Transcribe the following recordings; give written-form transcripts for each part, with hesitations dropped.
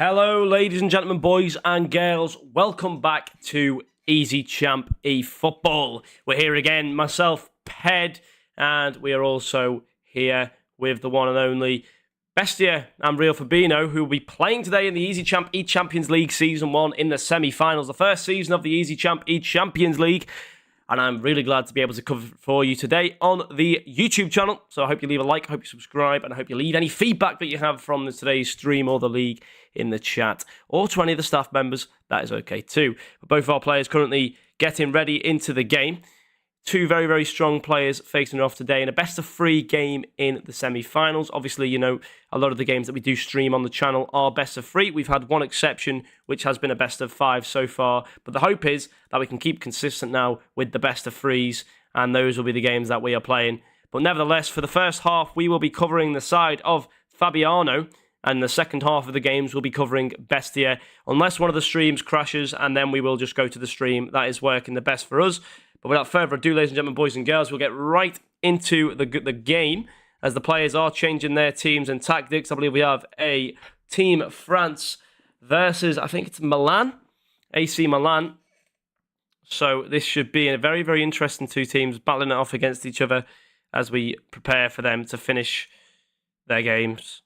Hello, ladies and gentlemen, boys and girls. Welcome back to EasyChamp eFootball. We're here again, myself, Ped, and we are also here with the one and only Bestia and RealFabiano, who will be playing today in the EasyChamp eChampions League Season 1 in the semi-finals, the first season of the EasyChamp eChampions League. And I'm really glad to be able to cover it for you today on the YouTube channel. So I hope you leave a like, I hope you subscribe, and I hope you leave any feedback that you have from today's stream or the league in the chat, or to any of the staff members. That is okay too. But both of our players currently getting ready into the game. Two very, very strong players facing off today in a best-of-3 game in the semi-finals. Obviously, you know, a lot of the games that we do stream on the channel are best-of-3. We've had one exception, which has been a best-of-5 so far. But the hope is that we can keep consistent now with the best-of-3s, and those will be the games that we are playing. But nevertheless, for the first half, we will be covering the side of Fabiano, and the second half of the games will be covering Bestia, unless one of the streams crashes, and then we will just go to the stream that is working the best for us. But without further ado, ladies and gentlemen, boys and girls, we'll get right into the game as the players are changing their teams and tactics. I believe we have a Team France versus, I think it's Milan, AC Milan. So this should be a very, very interesting two teams battling it off against each other as we prepare for them to finish their games.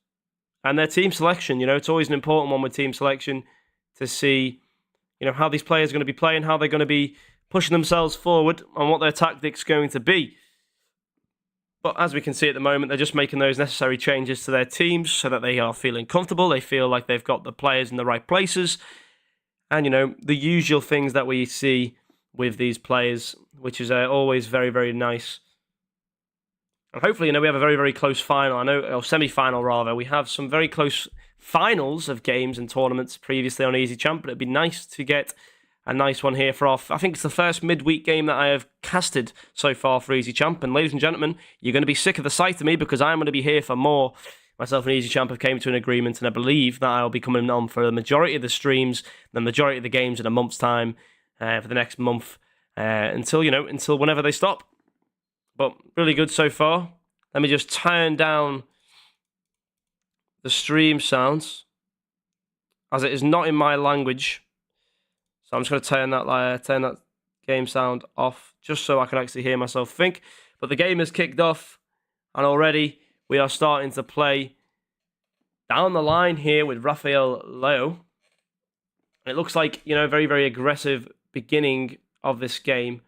And their team selection, you know, it's always an important one with team selection to see, you know, how these players are going to be playing, how they're going to be pushing themselves forward and what their tactics are going to be. But as we can see at the moment, they're just making those necessary changes to their teams so that they are feeling comfortable. They feel like they've got the players in the right places. And, you know, the usual things that we see with these players, which is always very, very nice. And hopefully, you know, we have a very, very close final. I know, or semi-final rather. We have some very close finals of games and tournaments previously on EasyChamp, but it'd be nice to get a nice one here for I think it's the first midweek game that I have casted so far for EasyChamp. And ladies and gentlemen, you're going to be sick of the sight of me because I'm going to be here for more. Myself and EasyChamp have came to an agreement, and I believe that I'll be coming on for the majority of the streams, the majority of the games in a month's time, for the next month, until whenever they stop. But really good so far. Let me just turn down the stream sounds, as it is not in my language. So I'm just going to turn that game sound off, just so I can actually hear myself think. But the game has kicked off, and already we are starting to play down the line here with Rafael Leo. It looks like, you know, very, very aggressive beginning of this game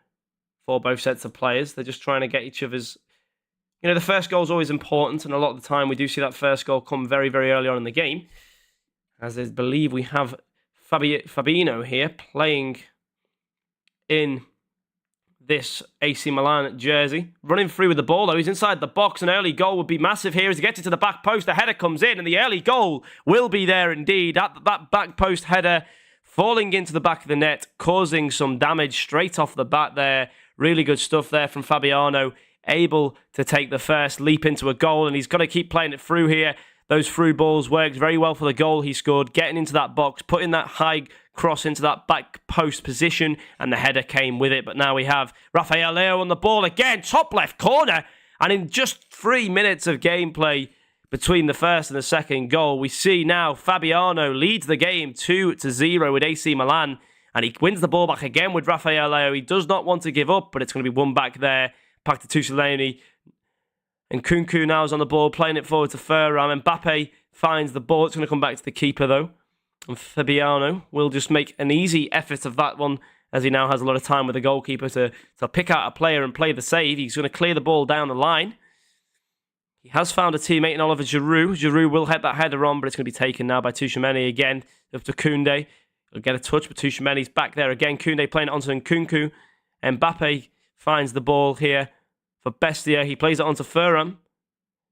for both sets of players. They're just trying to get each other's... You know, the first goal is always important, and a lot of the time we do see that first goal come very, very early on in the game. As I believe we have Fabinho here playing in this AC Milan jersey. Running through with the ball, though. He's inside the box. An early goal would be massive here as he gets it to the back post. The header comes in, and the early goal will be there indeed. That back post header falling into the back of the net, causing some damage straight off the bat there. Really good stuff there from Fabiano. Able to take the first leap into a goal, and he's got to keep playing it through here. Those through balls worked very well for the goal he scored, getting into that box, putting that high cross into that back post position, and the header came with it. But now we have Rafael Leo on the ball again, top left corner, and in just 3 minutes of gameplay between the first and the second goal, we see now Fabiano leads the game 2-0 with AC Milan, and he wins the ball back again with Rafael Leo. He does not want to give up, but it's going to be won back there. Back to Tusileni. And Kunku now is on the ball, playing it forward to Ferran. Mbappe finds the ball. It's going to come back to the keeper, though. And Fabiano will just make an easy effort of that one, as he now has a lot of time with the goalkeeper to pick out a player and play the save. He's going to clear the ball down the line. He has found a teammate in Oliver Giroud. Giroud will head that header on, but it's going to be taken now by Tuchemeni again. Up to Koundé. He'll get a touch, but Tuchemeni's back there again. Koundé playing it onto Nkunku. Mbappe finds the ball here for Bestia. He plays it onto Ferran.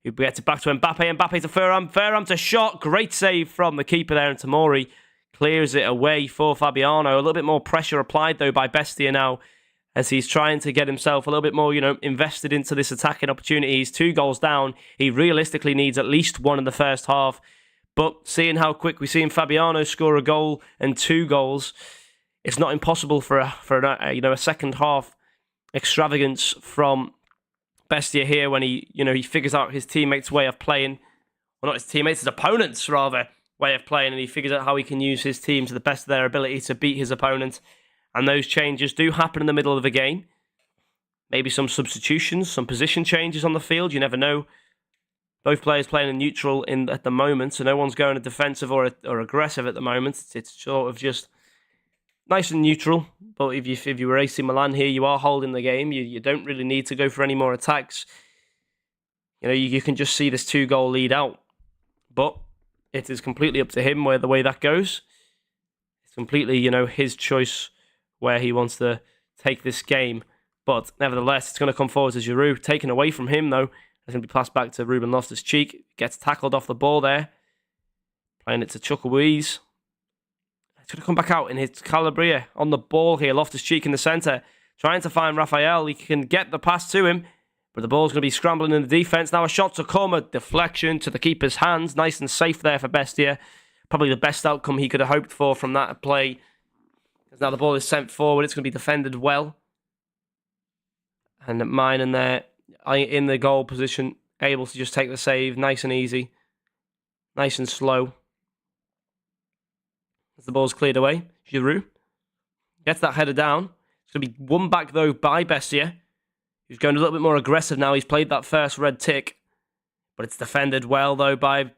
He gets it back to Mbappe. Mbappe to Ferran. Ferran to shot. Great save from the keeper there. And Tamori clears it away for Fabiano. A little bit more pressure applied, though, by Bestia now, as he's trying to get himself a little bit more, you know, invested into this attacking opportunity. He's 2 goals down. He realistically needs at least 1 in the first half. But seeing how quick we've seen Fabiano score a goal and 2 goals, it's not impossible for a second half extravagance from Bestia here when he figures out his teammates' way of playing. Well, not his teammates, his opponents, rather. way of playing, and he figures out how he can use his team to the best of their ability to beat his opponent. And those changes do happen in the middle of the game. Maybe some substitutions, some position changes on the field. You never know. Both players playing in neutral at the moment, so no one's going to defensive or aggressive at the moment. It's sort of just nice and neutral. But if you were AC Milan here, you are holding the game. You don't really need to go for any more attacks. You know, you can just see this 2-goal lead out. But it is completely up to him where the way that goes. It's completely, you know, his choice where he wants to take this game. But nevertheless, it's going to come forward to Giroud. Taken away from him, though. It's going to be passed back to Ruben Loftus-Cheek. Gets tackled off the ball there. Playing it to Chukwueze. It's going to come back out in his Calabria on the ball here. Loftus-Cheek in the centre. Trying to find Raphael. He can get the pass to him. But the ball's going to be scrambling in the defence. Now a shot to come. A deflection to the keeper's hands. Nice and safe there for Bestia. Probably the best outcome he could have hoped for from that play. As now the ball is sent forward. It's going to be defended well. And Minan there in the goal position, able to just take the save, nice and easy, nice and slow. As the ball's cleared away, Giroud gets that header down. It's going to be won back though by Bestia, who's going a little bit more aggressive now. He's played that first red tick, but it's defended well though by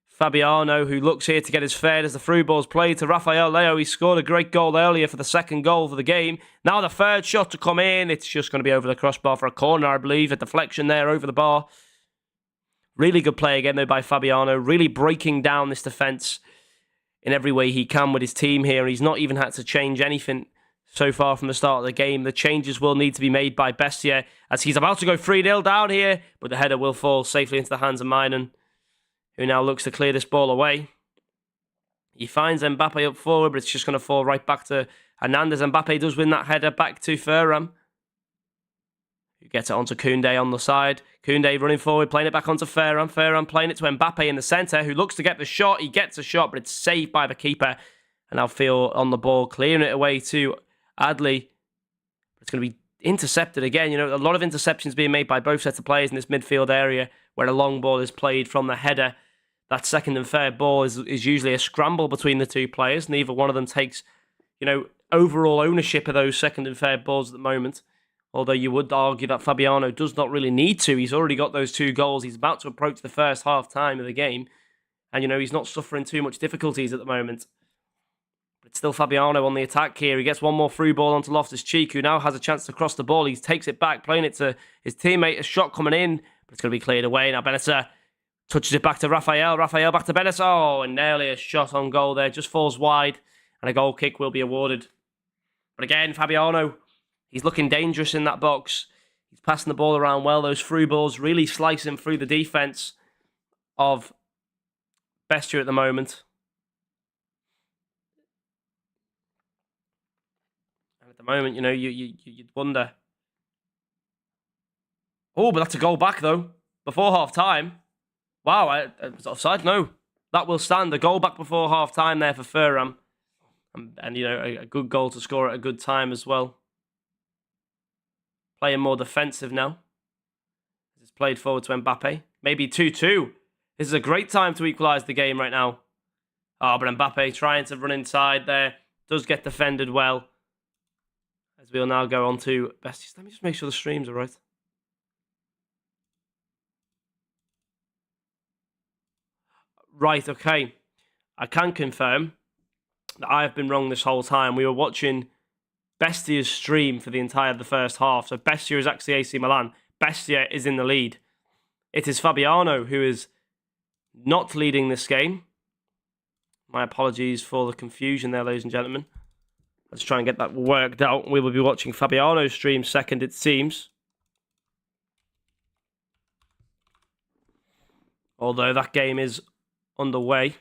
Fabiano, who looks here to get his fare as the through ball's played to Rafael Leo. He scored a great goal earlier for the second goal for the game. Now the third shot to come in. It's just going to be over the crossbar for a corner, I believe. A deflection there over the bar. Really good play again, though, by Fabiano. Really breaking down this defence in every way he can with his team here. He's not even had to change anything so far from the start of the game. The changes will need to be made by Bestia as he's about to go 3-0 down here, but the header will fall safely into the hands of Minan, who now looks to clear this ball away. He finds Mbappe up forward, but it's just going to fall right back to Hernandez. Mbappe does win that header back to Thuram, who gets it onto Koundé on the side. Koundé running forward, playing it back onto Thuram. Thuram playing it to Mbappe in the centre, who looks to get the shot. He gets a shot, but it's saved by the keeper. And now Phil on the ball, clearing it away to Adli. It's going to be intercepted again. You know, a lot of interceptions being made by both sets of players in this midfield area where a long ball is played from the header. That second and third ball is usually a scramble between the two players. Neither one of them takes, you know, overall ownership of those second and third balls at the moment. Although you would argue that Fabiano does not really need to. He's already got those 2 goals. He's about to approach the first half time of the game. And, you know, he's not suffering too much difficulties at the moment. But it's still Fabiano on the attack here. He gets one more through ball onto Loftus-Cheek, who now has a chance to cross the ball. He takes it back, playing it to his teammate. A shot coming in, but it's going to be cleared away. Now Benessa touches it back to Raphael. Raphael back to Benessa. Oh, and nearly a shot on goal there. Just falls wide, and a goal kick will be awarded. But again, Fabiano, he's looking dangerous in that box. He's passing the ball around well. Those through balls really slicing through the defence of Bestia at the moment. And at the moment, you know, you'd wonder. Oh, but that's a goal back, though, before half-time. Wow, was it offside? No. That will stand. A goal back before half-time there for Thuram. And you know, a good goal to score at a good time as well. Playing more defensive now. It's played forward to Mbappe. Maybe 2-2. This is a great time to equalise the game right now. Oh, but Mbappe trying to run inside there. Does get defended well. As we'll now go on to Besties. Let me just make sure the streams are right. Right, okay. I can confirm that I have been wrong this whole time. We were watching Bestia's stream for the entire of the first half. So Bestia is actually AC Milan. Bestia is in the lead. It is Fabiano who is not leading this game. My apologies for the confusion there, ladies and gentlemen. Let's try and get that worked out. We will be watching Fabiano's stream second, it seems. Although that game is underway.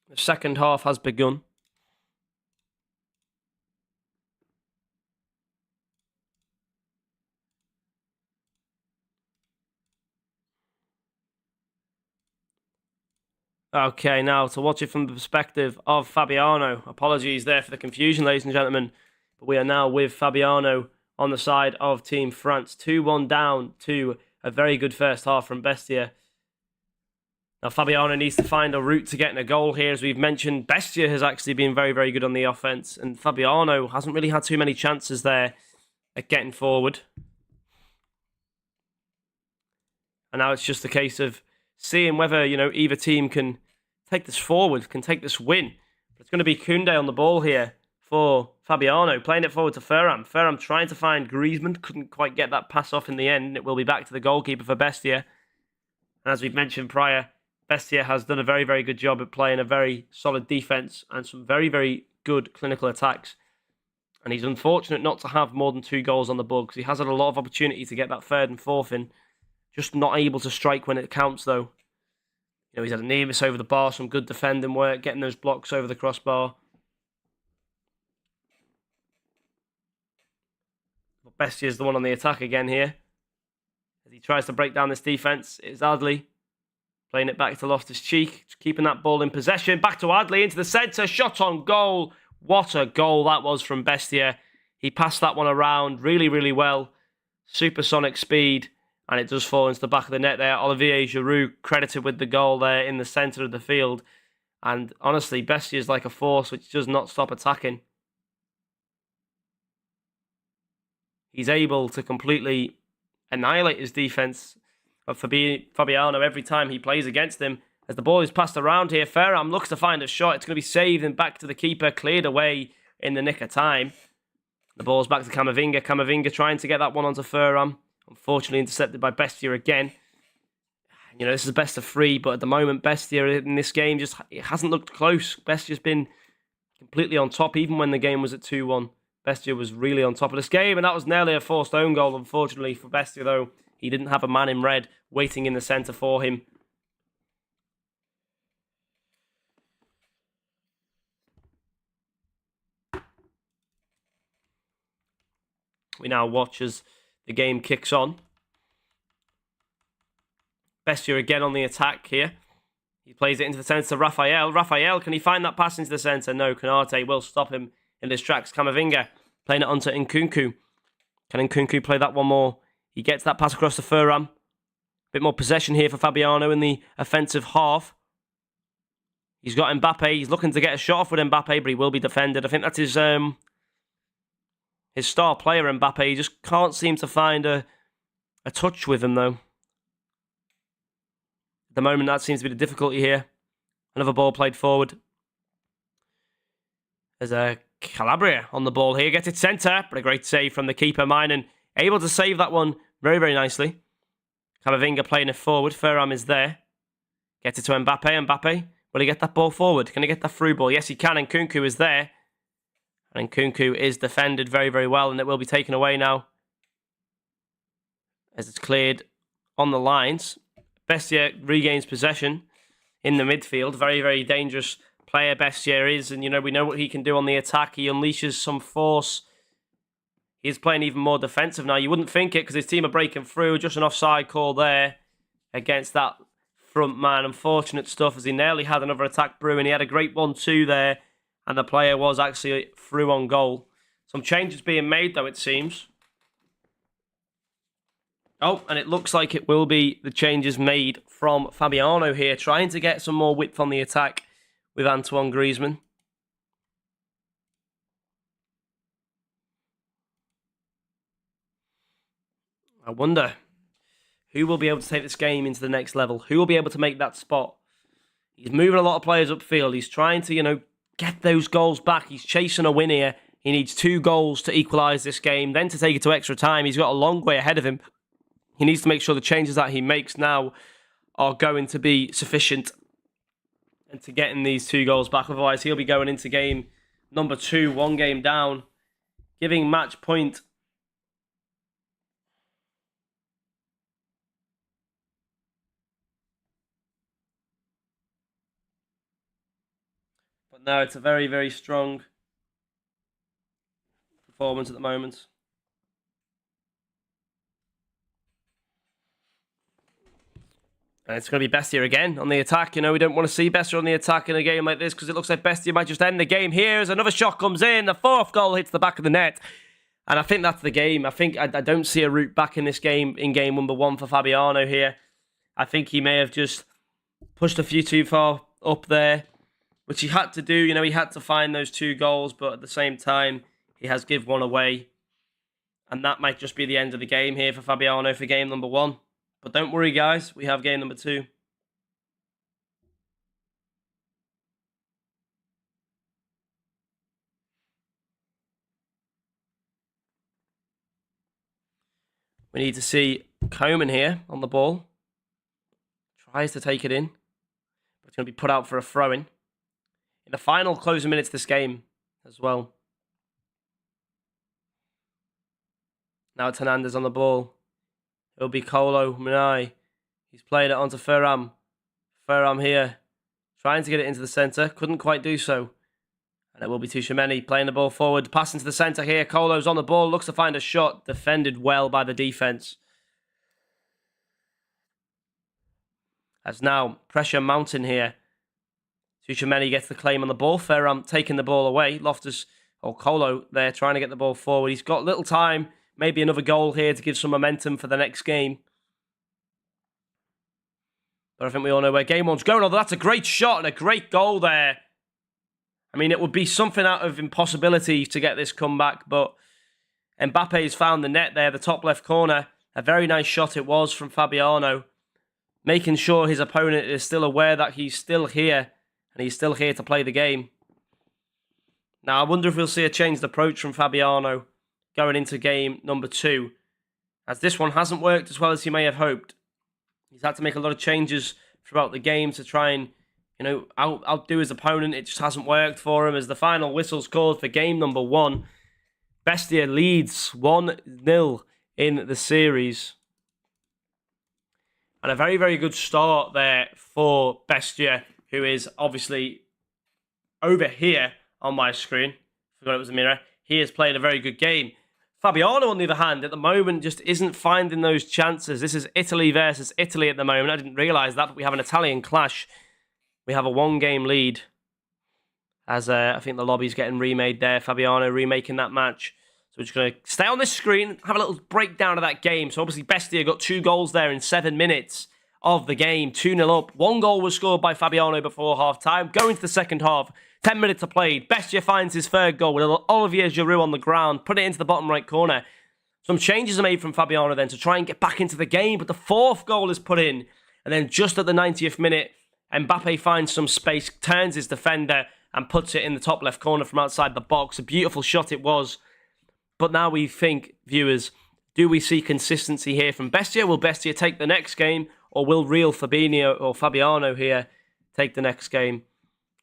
The second half has begun. Okay, now to watch it from the perspective of Fabiano. Apologies there for the confusion, ladies and gentlemen. But we are now with Fabiano on the side of Team France. 2-1 down to a very good first half from Bestia. Now, Fabiano needs to find a route to getting a goal here. As we've mentioned, Bestia has actually been very, very good on the offense, and Fabiano hasn't really had too many chances there at getting forward. And now it's just a case of seeing whether, either team can take this forward, can take this win. It's going to be Koundé on the ball here for Fabiano, playing it forward to Ferran. Ferran trying to find Griezmann, couldn't quite get that pass off in the end. It will be back to the goalkeeper for Bestia. And as we've mentioned prior, Bestia has done a very, very good job at playing a very solid defence and some very, very good clinical attacks. And he's unfortunate not to have more than 2 goals on the board because he has had a lot of opportunity to get that 3rd and 4th in. Just not able to strike when it counts, though. He's had a near miss over the bar, some good defending work, getting those blocks over the crossbar. But Bestia is the one on the attack again here. As he tries to break down this defence, it's Adli. Playing it back to Loftus-Cheek, keeping that ball in possession. Back to Adli, into the centre, shot on goal. What a goal that was from Bestia. He passed that one around really, really well. Supersonic speed, and it does fall into the back of the net there. Olivier Giroud credited with the goal there in the centre of the field. And honestly, Bestia is like a force which does not stop attacking. He's able to completely annihilate his defence of Fabiano every time he plays against him. As the ball is passed around here, Ferran looks to find a shot. It's going to be saved and back to the keeper, cleared away in the nick of time. The ball's back to Camavinga. Camavinga trying to get that one onto Ferran. Unfortunately intercepted by Bestia again. This is a best of 3, but at the moment, Bestia in this game it hasn't looked close. Bestia's been completely on top, even when the game was at 2-1. Bestia was really on top of this game, and that was nearly a forced own goal, unfortunately, for Bestia, though. He didn't have a man in red waiting in the centre for him. We now watch as the game kicks on. Bestia again on the attack here. He plays it into the centre to Raphael. Raphael, can he find that pass into the centre? No, Canate will stop him in his tracks. Camavinga playing it onto Nkunku. Can Nkunku play that one more? He gets that pass across to Ferran. Bit more possession here for Fabiano in the offensive half. He's got Mbappe. He's looking to get a shot off with Mbappe, but he will be defended. I think that's his star player, Mbappe. He just can't seem to find a touch with him, though. At the moment, that seems to be the difficulty here. Another ball played forward. There's a Calabria on the ball here. Gets it centre, but a great save from the keeper, Minen. Able to save that one very, very nicely. Camavinga playing it forward. Ferran is there. Gets it to Mbappe. Mbappe, will he get that ball forward? Can he get that through ball? Yes, he can. And Nkunku is there. And Nkunku is defended very, very well, and it will be taken away now as it's cleared on the lines. Bestia regains possession in the midfield. Very, very dangerous player Bestia is, and we know what he can do on the attack. He unleashes some force. He's playing even more defensive now. You wouldn't think it because his team are breaking through. Just an offside call there against that front man. Unfortunate stuff as he nearly had another attack brewing. He had a great 1-2 there, and the player was actually through on goal. Some changes being made, though, it seems. Oh, and it looks like it will be the changes made from Fabiano here, trying to get some more width on the attack with Antoine Griezmann. I wonder who will be able to take this game into the next level. Who will be able to make that spot? He's moving a lot of players upfield. He's trying to, get those goals back. He's chasing a win here. He needs 2 goals to equalise this game, then to take it to extra time. He's got a long way ahead of him. He needs to make sure the changes that he makes now are going to be sufficient and to getting these 2 goals back. Otherwise, he'll be going into game number 2, 1 game down, giving match point. But no, it's a very, very strong performance at the moment. And it's going to be Bestia again on the attack. We don't want to see Bestia on the attack in a game like this because it looks like Bestia might just end the game here as another shot comes in. The 4th goal hits the back of the net. And I think that's the game. I think I don't see a route back in this game, in game number one for Fabiano here. I think he may have just pushed a few too far up there, which he had to do. You know, he had to find those 2 goals, but at the same time, he has give one away. And that might just be the end of the game here for Fabiano for game number 1. But don't worry, guys. We have game number 2. We need to see Coman here on the ball. Tries to take it in. But it's going to be put out for a throw-in. In the final closing minutes of this game as well. Now it's Hernandez on the ball. It'll be Kolo Munai. He's played it onto Ferram. Ferram here. Trying to get it into the centre. Couldn't quite do so. And it will be Tchouameni playing the ball forward. Passing to the centre here. Kolo's on the ball. Looks to find a shot. Defended well by the defence. As now pressure mounting here. Tchouameni gets the claim on the ball. Ferram taking the ball away. Kolo there trying to get the ball forward. He's got little time. Maybe another goal here to give some momentum for the next game. But I think we all know where game one's going. Although that's a great shot and a great goal there. I mean, it would be something out of impossibility to get this comeback. But Mbappe's found the net there, the top left corner. A very nice shot it was from Fabiano. Making sure his opponent is still aware that he's still here. And he's still here to play the game. Now, I wonder if we'll see a changed approach from Fabiano going into game number 2. As this one hasn't worked as well as he may have hoped. He's had to make a lot of changes throughout the game to try and, you know, outdo his opponent. It just hasn't worked for him as the final whistle's called for game number 1. Bestia leads 1-0 in the series. And a very, very good start there for Bestia, who is obviously over here on my screen. Forgot it was a mirror. He has played a very good game. Fabiano, on the other hand, at the moment just isn't finding those chances. This is Italy versus Italy at the moment. I didn't realise that, but we have an Italian clash. We have a 1-game lead. As I think the lobby's getting remade there. Fabiano remaking that match. So we're just going to stay on this screen, have a little breakdown of that game. So obviously Bestia got 2 goals there in 7 minutes of the game. 2-0 up. 1 goal was scored by Fabiano before half-time. Going to the second half. 10 minutes are played. Bestia finds his 3rd goal with Olivier Giroud on the ground. Put it into the bottom right corner. Some changes are made from Fabiano then to try and get back into the game. But the 4th goal is put in. And then just at the 90th minute, Mbappe finds some space, turns his defender and puts it in the top left corner from outside the box. A beautiful shot it was. But now we think, viewers, do we see consistency here from Bestia? Will Bestia take the next game? Or will Fabiano here take the next game?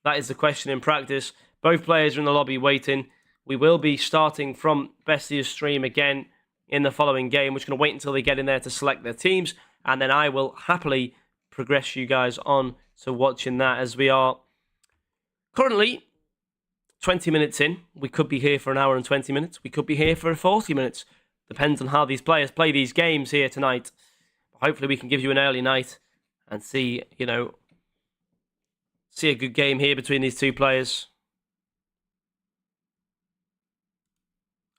That is the question in practice. Both players are in the lobby waiting. We will be starting from Bestia's stream again in the following game. We're just going to wait until they get in there to select their teams. And then I will happily progress you guys on to watching that, as we are currently 20 minutes in. We could be here for an hour and 20 minutes. We could be here for 40 minutes. Depends on how these players play these games here tonight. Hopefully we can give you an early night and see, you know, see a good game here between these 2 players.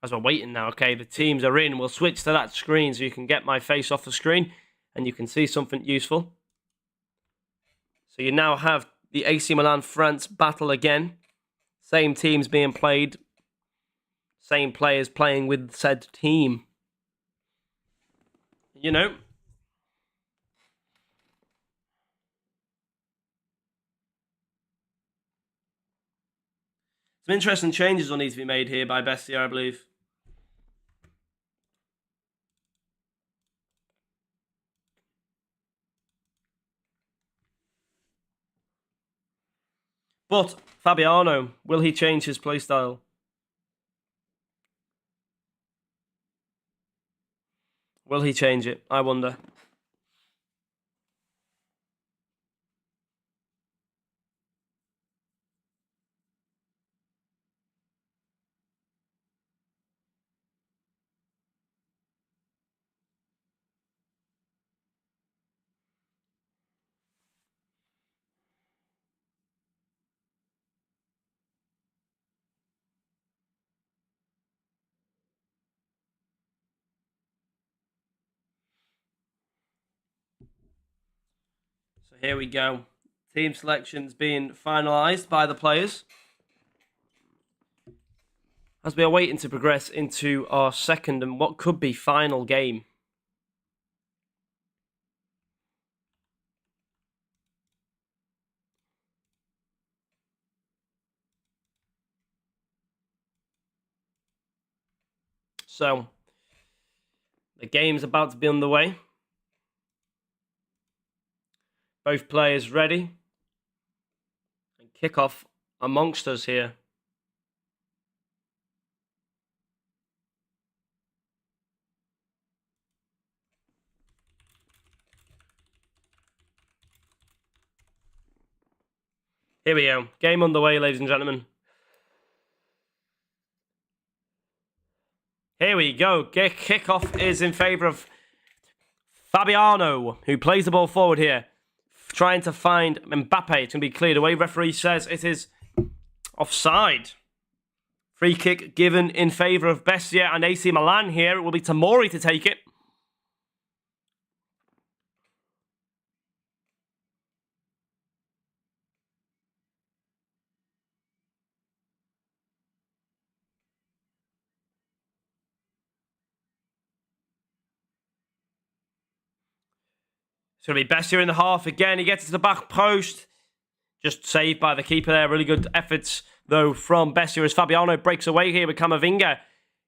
As we're waiting now, okay, the teams are in. We'll switch to that screen so you can get my face off the screen and you can see something useful. So you now have the AC Milan-France battle again. Same teams being played. Same players playing with said team. You know, some interesting changes will need to be made here by Bestia, I believe. But Fabiano, will he change his playstyle? Will he change it? I wonder. So here we go. Team selections being finalised by the players, as we are waiting to progress into our second and what could be final game. So, the game's about to be underway. Both players ready. And kickoff amongst us here. Here we go. Game underway, ladies and gentlemen. Here we go. Kickoff is in favour of Fabiano, who plays the ball forward here. Trying to find Mbappe. It's going to be cleared away. Referee says it is offside. Free kick given in favour of Bestia and AC Milan here. It will be Tamori to take it. It's going to be Bestia in the half again. He gets to the back post. Just saved by the keeper there. Really good efforts, though, from Bestia as Fabiano breaks away here with Camavinga.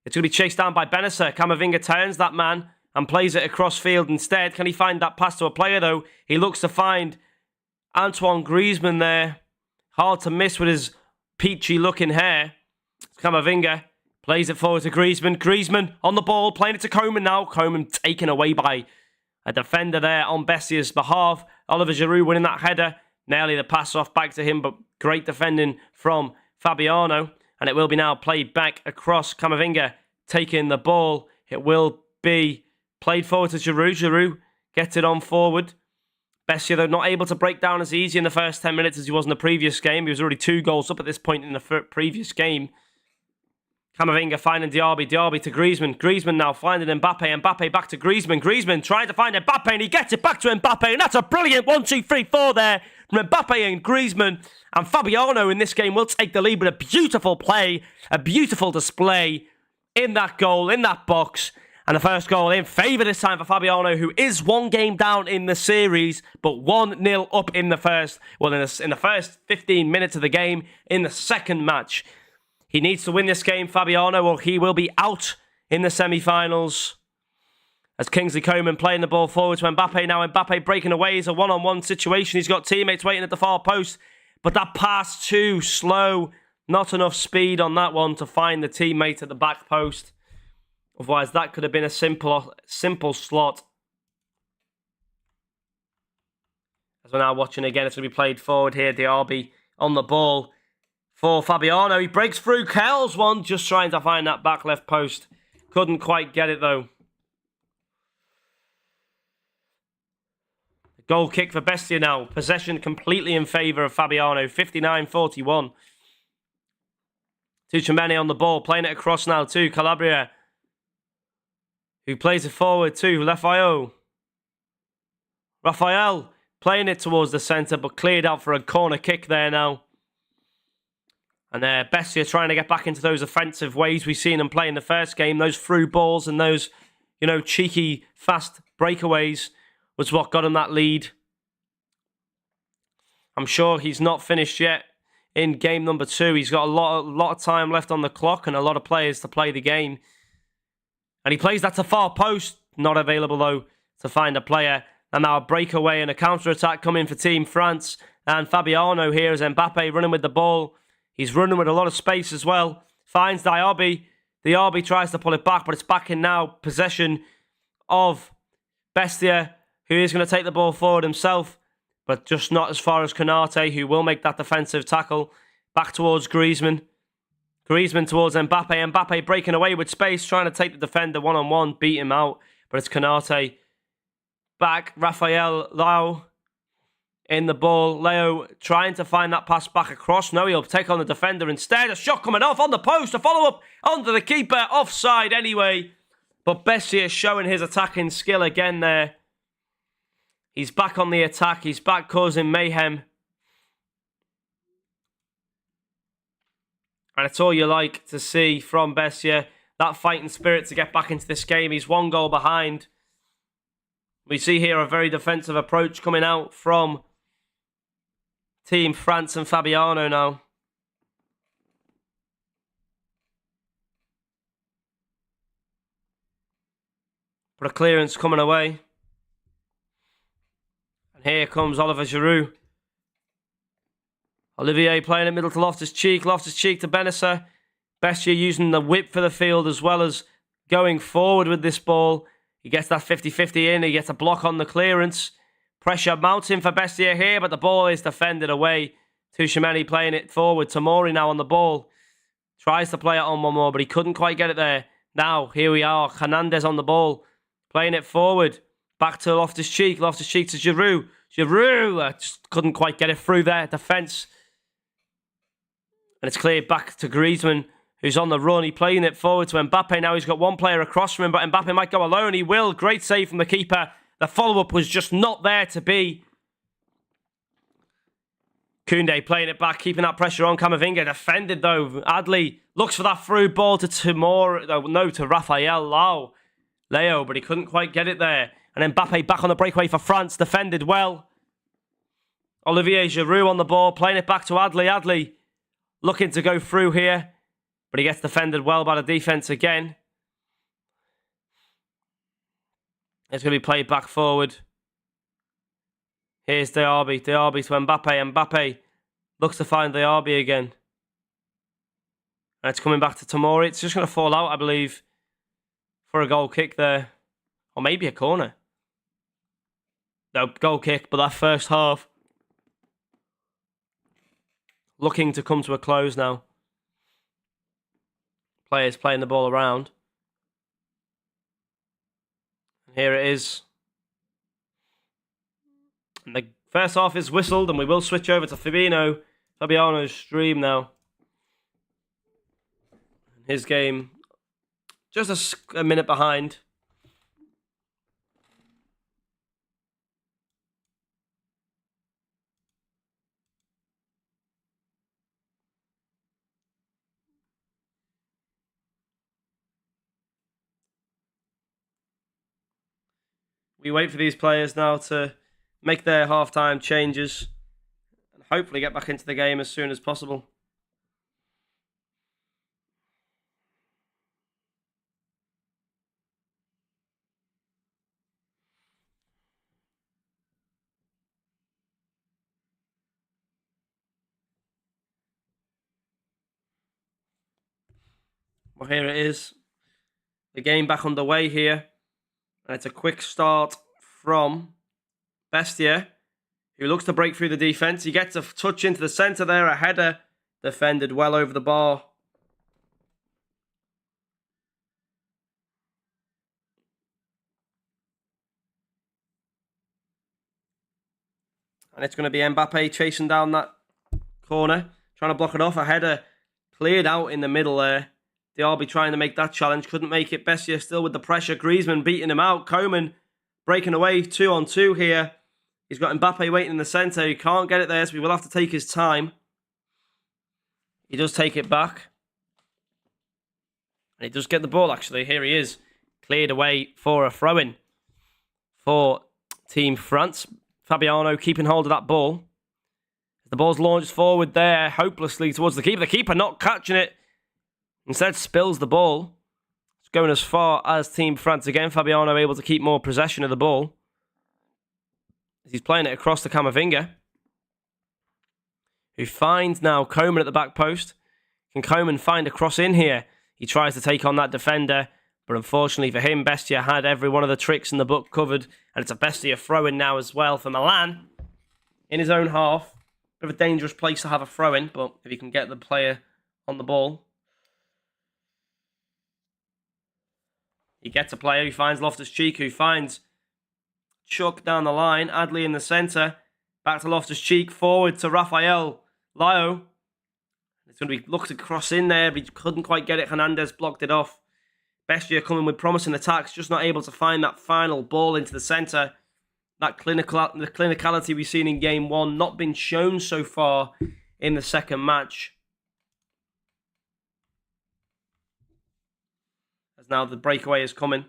It's going to be chased down by Benessa. Camavinga turns that man and plays it across field instead. Can he find that pass to a player, though? He looks to find Antoine Griezmann there. Hard to miss with his peachy-looking hair. Camavinga plays it forward to Griezmann. Griezmann on the ball, playing it to Coman now. Coman taken away by a defender there on Bessia's behalf. Oliver Giroud winning that header. Nearly the pass off back to him, but great defending from Fabiano. And it will be now played back across. Camavinga taking the ball. It will be played forward to Giroud. Giroud gets it on forward. Bestia, though, not able to break down as easy in the first 10 minutes as he was in the previous game. He was already 2 goals up at this point in the previous game. Camavinga finding Diaby. Diaby to Griezmann. Griezmann now finding Mbappe. Mbappe back to Griezmann. Griezmann trying to find Mbappe, and he gets it back to Mbappe. And that's a brilliant 1, 2, 3, 4 there from Mbappe and Griezmann. And Fabiano in this game will take the lead with a beautiful play, a beautiful display in that goal, in that box. And the first goal in favour this time for Fabiano, who is 1 game down in the series, but 1-0 up in the first, well, in the first 15 minutes of the game in the second match. He needs to win this game, Fabiano, or he will be out in the semi-finals. As Kingsley Coman playing the ball forward to Mbappe. Now Mbappe breaking away is a one-on-one situation. He's got teammates waiting at the far post. But that pass too slow. Not enough speed on that one to find the teammate at the back post. Otherwise, that could have been a simple slot. As we're now watching again, it's going to be played forward here. Diaby on the ball for Fabiano. He breaks through, curls one, just trying to find that back left post. Couldn't quite get it, though. Goal kick for Bestia now. Possession completely in favour of Fabiano. 59-41. Tuchemene on the ball. Playing it across now to Calabria, who plays it forward to Rafael. Rafael playing it towards the centre, but cleared out for a corner kick there now. And Bestia trying to get back into those offensive ways we've seen him play in the first game. Those through balls and those, cheeky, fast breakaways was what got him that lead. I'm sure he's not finished yet in game number 2. He's got a lot of time left on the clock and a lot of players to play the game. And he plays that to far post. Not available, though, to find a player. And now a breakaway and a counter-attack coming for Team France. And Fabiano here is Mbappe running with the ball. He's running with a lot of space as well. Finds Diaby. Diaby tries to pull it back, but it's back in now. Possession of Bestia, who is going to take the ball forward himself, but just not as far as Konate, who will make that defensive tackle. Back towards Griezmann. Griezmann towards Mbappe. Mbappe breaking away with space, trying to take the defender one-on-one, beat him out, but it's Konate. Back, Rafael Leao in the ball. Leo trying to find that pass back across. No, he'll take on the defender instead. A shot coming off on the post. A follow-up onto the keeper. Offside anyway. But Bessia showing his attacking skill again there. He's back on the attack. He's back causing mayhem. And it's all you like to see from Bestia. That fighting spirit to get back into this game. He's 1 goal behind. We see here a very defensive approach coming out from Team France and Fabiano now. But a clearance coming away. And here comes Oliver Giroud. Olivier playing it middle to Loftus-Cheek. Loftus-Cheek to Benessa. Bestia using the whip for the field as well as going forward with this ball. He gets that 50-50 in. He gets a block on the clearance. Pressure mounting for Bestia here, but the ball is defended away. Tchouameni playing it forward. Tomori now on the ball. Tries to play it on one more, but he couldn't quite get it there. Now, here we are. Hernandez on the ball. Playing it forward. Back to Loftus-Cheek. Loftus-Cheek to Giroud. Giroud just couldn't quite get it through there. Defence. And it's cleared back to Griezmann, who's on the run. He's playing it forward to Mbappe. Now he's got one player across from him, but Mbappe might go alone. He will. Great save from the keeper. The follow-up was just not there to be. Koundé playing it back, keeping that pressure on. Camavinga defended, though. Adli looks for that through ball to to Raphael Leo, but he couldn't quite get it there. And Mbappe back on the breakaway for France. Defended well. Olivier Giroud on the ball, playing it back to Adli. Adli looking to go through here, but he gets defended well by the defence again. It's going to be played back forward. Here's Diaby. Diaby to Mbappe. Mbappe looks to find Diaby again. And it's coming back to Tomori. It's just going to fall out, I believe, for a goal kick there. Or maybe a corner. No, goal kick, but that first half looking to come to a close now. Players playing the ball around. And here it is. And the first half is whistled, and we will switch over to Fabiano's stream now. His game just a minute behind. We wait for these players now to make their half-time changes and hopefully get back into the game as soon as possible. Well, here it is. The game back underway here. And it's a quick start from Bestia, who looks to break through the defence. He gets a touch into the centre there, a header defended well over the bar. And it's going to be Mbappe chasing down that corner, trying to block it off. A header cleared out in the middle there. Diaby trying to make that challenge, couldn't make it. Bestia still with the pressure. Griezmann beating him out. Coman breaking away 2-on-2 here. He's got Mbappe waiting in the centre. He can't get it there, so we will have to take his time. He does take it back. And he does get the ball, actually. Here he is. Cleared away for a throw-in for Team France. Fabiano keeping hold of that ball. The ball's launched forward there, hopelessly towards the keeper. The keeper not catching it. Instead spills the ball. It's going as far as Team France again. Fabiano able to keep more possession of the ball. He's playing it across to Camavinga, who finds now Coman at the back post. Can Coman find a cross in here? He tries to take on that defender, but unfortunately for him, Bestia had every one of the tricks in the book covered, and it's a Bestia throw-in now as well for Milan in his own half. Bit of a dangerous place to have a throw-in, but if he can get the player on the ball. He gets a player, he finds Loftus-Cheek, who finds Chuck down the line. Adli in the centre. Back to Loftus-Cheek, forward to Raphael Leo. It's going to be looked to cross in there, but he couldn't quite get it. Hernandez blocked it off. Bestia coming with promising attacks, just not able to find that final ball into the centre. the clinicality we've seen in game one not been shown so far in the second match. As now the breakaway is coming.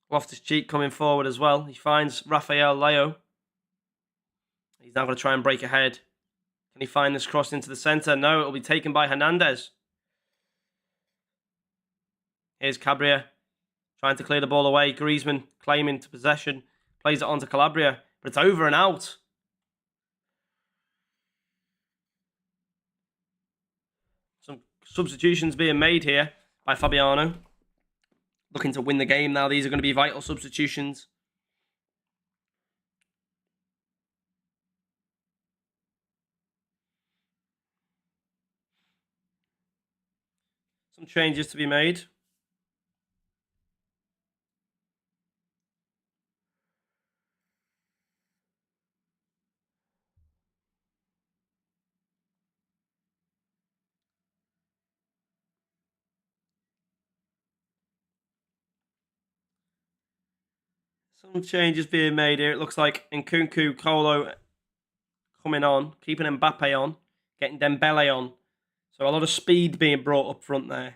Loftus-Cheek coming forward as well. He finds Rafael Leao. He's now going to try and break ahead. Can he find this cross into the centre? No, it will be taken by Hernandez. Here's Cabria trying to clear the ball away. Griezmann claiming to possession. Plays it on to Calabria, but it's over and out. Some substitutions being made here by Fabiano. Looking to win the game now. These are going to be vital substitutions. Some changes to be made. Some changes being made here. It looks like Nkunku, Kolo coming on, keeping Mbappe on, getting Dembele on. So a lot of speed being brought up front there.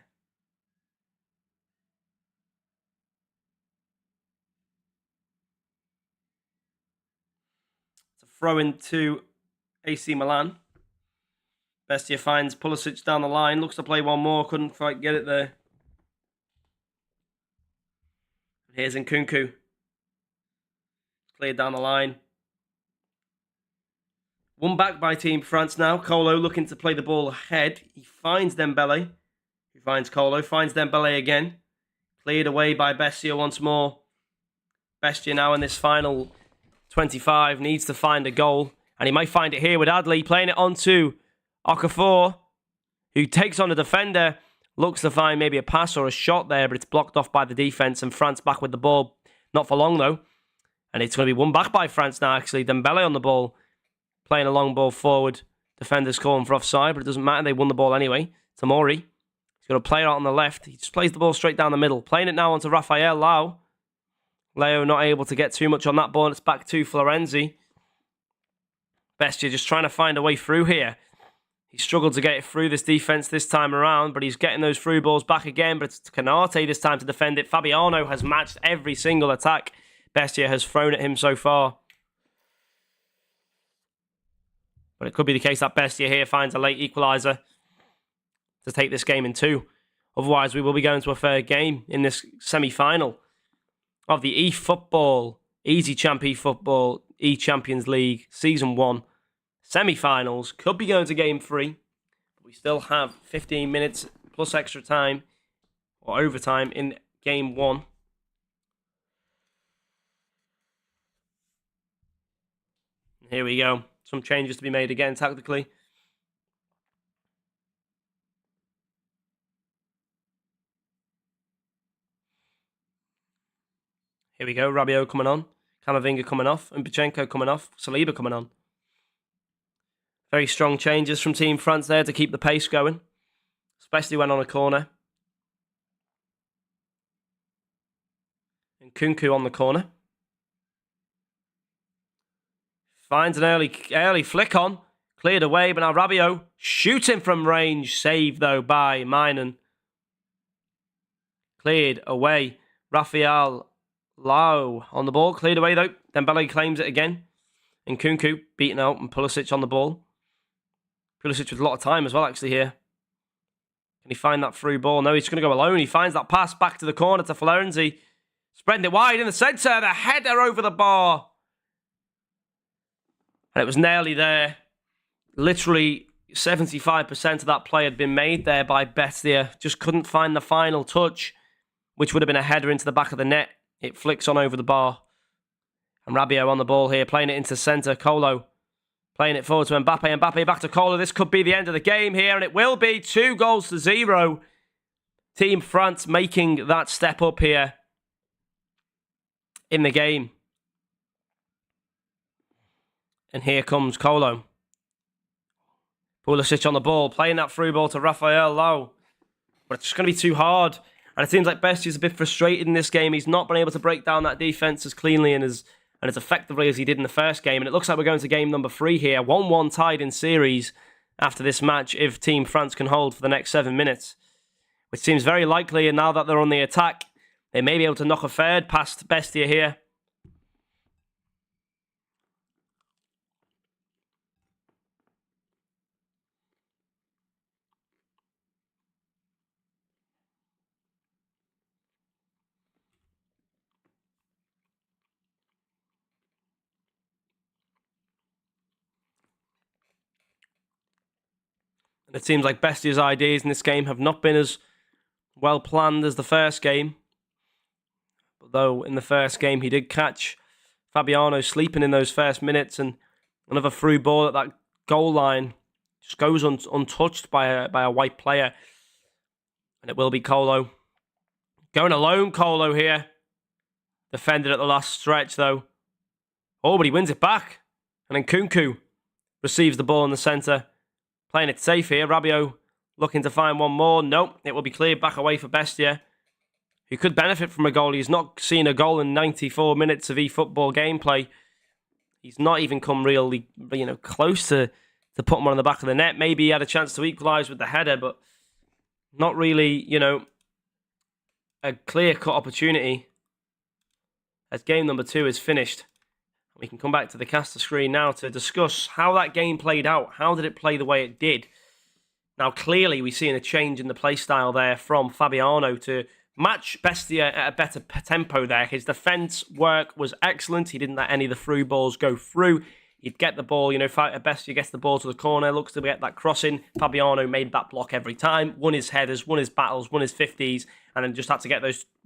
It's a throw into AC Milan. Bestia finds Pulisic down the line. Looks to play one more. Couldn't quite get it there. Here's Nkunku. Cleared down the line. Won back by Team France now. Kolo looking to play the ball ahead. He finds Dembele. He finds Kolo. Finds Dembele again. Cleared away by Bestia once more. Bestia now in this final 25 needs to find a goal. And he might find it here with Adli. Playing it onto Okafor, who takes on a defender. Looks to find maybe a pass or a shot there, but it's blocked off by the defence. And France back with the ball. Not for long, though. And it's going to be won back by France now, actually. Dembele on the ball. Playing a long ball forward. Defenders calling for offside, but it doesn't matter. They won the ball anyway. Tomori. He's got a player out on the left. He just plays the ball straight down the middle. Playing it now onto Rafael Leao. Leo not able to get too much on that ball. And it's back to Florenzi. Bestia just trying to find a way through here. He struggled to get it through this defence this time around, but he's getting those through balls back again. But it's Canate this time to defend it. Fabiano has matched every single attack Bestia has thrown at him so far. But it could be the case that Bestia here finds a late equaliser to take this game in two. Otherwise, we will be going to a third game in this semi-final of the eFootball, EasyChamp eFootball, eChampions League Season 1 semi-finals. Could be going to Game 3. But we still have 15 minutes plus extra time or overtime in Game 1. Here we go. Some changes to be made again tactically. Here we go. Rabiot coming on. Camavinga coming off. And Pachenko coming off. Saliba coming on. Very strong changes from Team France there to keep the pace going. Especially when on a corner. And Nkunku on the corner. Finds an early flick on. Cleared away, but now Rabiot shooting from range. Saved, though, by Mainan. Cleared away. Rafael Leao on the ball. Cleared away, though. Dembele claims it again. And Nkunku beaten out and Pulisic on the ball. Pulisic with a lot of time as well, actually, here. Can he find that through ball? No, he's going to go alone. He finds that pass back to the corner to Florenzi. Spreading it wide in the centre. The header over the bar. And it was nearly there. Literally 75% of that play had been made there by Bestia. Just couldn't find the final touch, which would have been a header into the back of the net. It flicks on over the bar. And Rabiot on the ball here, playing it into centre. Kolo playing it forward to Mbappe. Mbappe back to Kolo. This could be the end of the game here, and it will be 2-0. Team France making that step up here in the game. And here comes Kolo. Pulisic on the ball, playing that through ball to Rafael Leao. But it's just going to be too hard. And it seems like Bestia's a bit frustrated in this game. He's not been able to break down that defence as cleanly and as and as effectively as he did in the first game. And it looks like we're going to game number 3 here. 1-1 tied in series after this match if Team France can hold for the next 7 minutes, which seems very likely. And now that they're on the attack, they may be able to knock a third past Bestia here. And it seems like Bestia's ideas in this game have not been as well planned as the first game. Although in the first game he did catch Fabiano sleeping in those first minutes, and another through ball at that goal line just goes untouched by a white player. And it will be Colo. Going alone, Colo here. Defended at the last stretch though. Oh, but he wins it back. And then Kunku receives the ball in the centre. Playing it safe here. Rabiot looking to find one more. Nope, it will be cleared back away for Bestia, who could benefit from a goal. He's not seen a goal in 94 minutes of eFootball gameplay. He's not even come really, close to putting one on the back of the net. Maybe he had a chance to equalise with the header, but not really, a clear-cut opportunity as game number 2 is finished. We can come back to the caster screen now to discuss how that game played out. How did it play the way it did? Now, clearly, we've seen a change in the play style there from Fabiano to match Bestia at a better tempo there. His defence work was excellent. He didn't let any of the through balls go through. He'd get the ball, Bestia gets the ball to the corner, looks to get that crossing. Fabiano made that block every time, won his headers, won his battles, won his 50s, and then just had to get